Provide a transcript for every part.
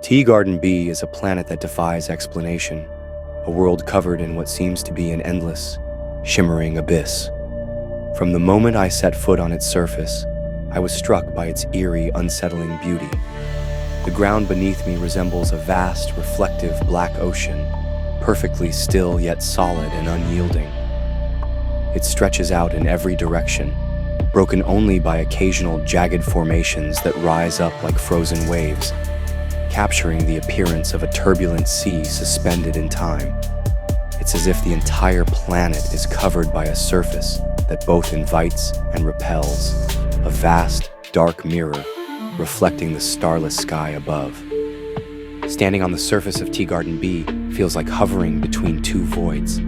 Teegarden B is a planet that defies explanation, a world covered in what seems to be an endless, shimmering abyss. From the moment I set foot on its surface, I was struck by its eerie, unsettling beauty. The ground beneath me resembles a vast, reflective black ocean, perfectly still yet solid and unyielding. It stretches out in every direction, broken only by occasional jagged formations that rise up like frozen waves, capturing the appearance of a turbulent sea suspended in time. It's as if the entire planet is covered by a surface that both invites and repels, a vast, dark mirror reflecting the starless sky above. Standing on the surface of Teegarden B feels like hovering between two voids.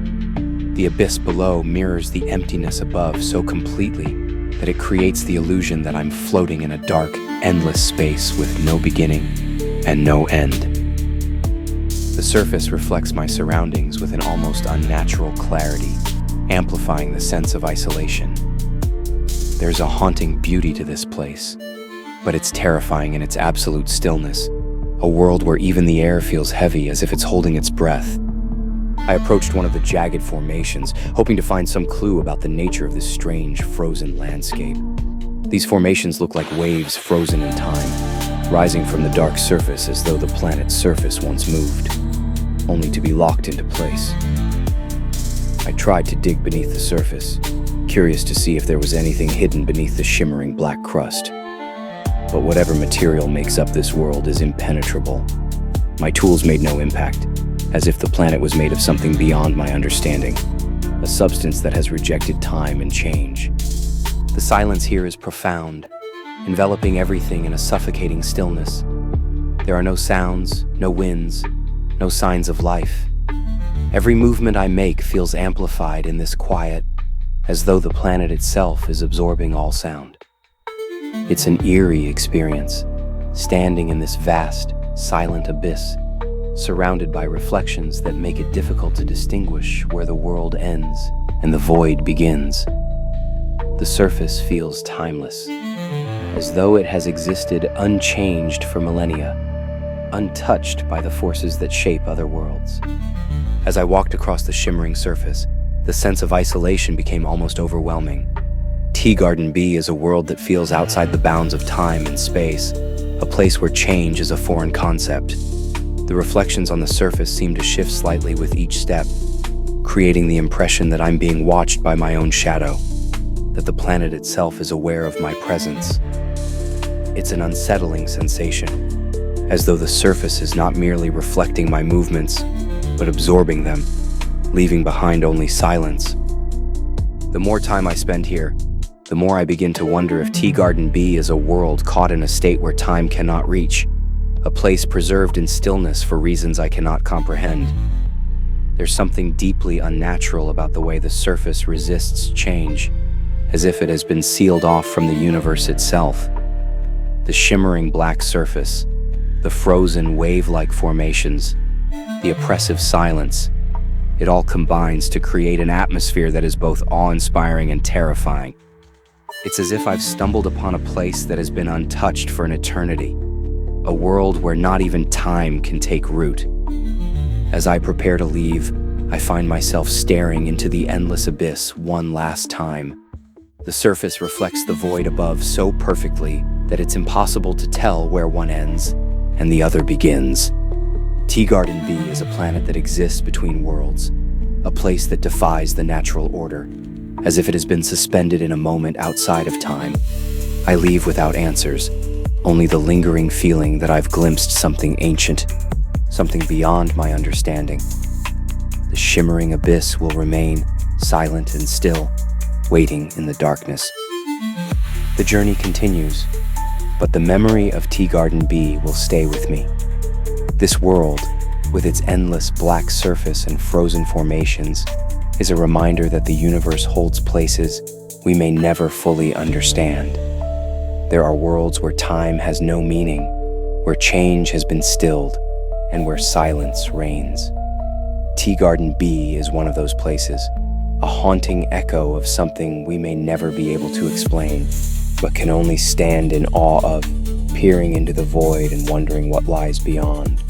The abyss below mirrors the emptiness above so completely that it creates the illusion that I'm floating in a dark, endless space with no beginning and no end. The surface reflects my surroundings with an almost unnatural clarity, amplifying the sense of isolation. There's a haunting beauty to this place, but it's terrifying in its absolute stillness, a world where even the air feels heavy as if it's holding its breath. I approached one of the jagged formations, hoping to find some clue about the nature of this strange, frozen landscape. These formations look like waves frozen in time, rising from the dark surface as though the planet's surface once moved, only to be locked into place. I tried to dig beneath the surface, curious to see if there was anything hidden beneath the shimmering black crust. But whatever material makes up this world is impenetrable. My tools made no impact, as if the planet was made of something beyond my understanding, a substance that has rejected time and change. The silence here is profound, enveloping everything in a suffocating stillness. There are no sounds, no winds, no signs of life. Every movement I make feels amplified in this quiet, as though the planet itself is absorbing all sound. It's an eerie experience, standing in this vast, silent abyss, surrounded by reflections that make it difficult to distinguish where the world ends and the void begins. The surface feels timeless, as though it has existed unchanged for millennia, untouched by the forces that shape other worlds. As I walked across the shimmering surface, the sense of isolation became almost overwhelming. Teegarden B is a world that feels outside the bounds of time and space, a place where change is a foreign concept. The reflections on the surface seem to shift slightly with each step, creating the impression that I'm being watched by my own shadow, that the planet itself is aware of my presence. It's an unsettling sensation, as though the surface is not merely reflecting my movements, but absorbing them, leaving behind only silence. The more time I spend here, the more I begin to wonder if Teegarden B is a world caught in a state where time cannot reach, a place preserved in stillness for reasons I cannot comprehend. There's something deeply unnatural about the way the surface resists change, as if it has been sealed off from the universe itself. The shimmering black surface, the frozen wave-like formations, the oppressive silence, it all combines to create an atmosphere that is both awe-inspiring and terrifying. It's as if I've stumbled upon a place that has been untouched for an eternity, a world where not even time can take root. As I prepare to leave, I find myself staring into the endless abyss one last time. The surface reflects the void above so perfectly that it's impossible to tell where one ends and the other begins. Teegarden B is a planet that exists between worlds, a place that defies the natural order, as if it has been suspended in a moment outside of time. I leave without answers, only the lingering feeling that I've glimpsed something ancient, something beyond my understanding. The shimmering abyss will remain silent and still, waiting in the darkness. The journey continues, but the memory of Teegarden B will stay with me. This world, with its endless black surface and frozen formations, is a reminder that the universe holds places we may never fully understand. There are worlds where time has no meaning, where change has been stilled, and where silence reigns. Teegarden B is one of those places, a haunting echo of something we may never be able to explain, but can only stand in awe of. peering into the void and wondering what lies beyond.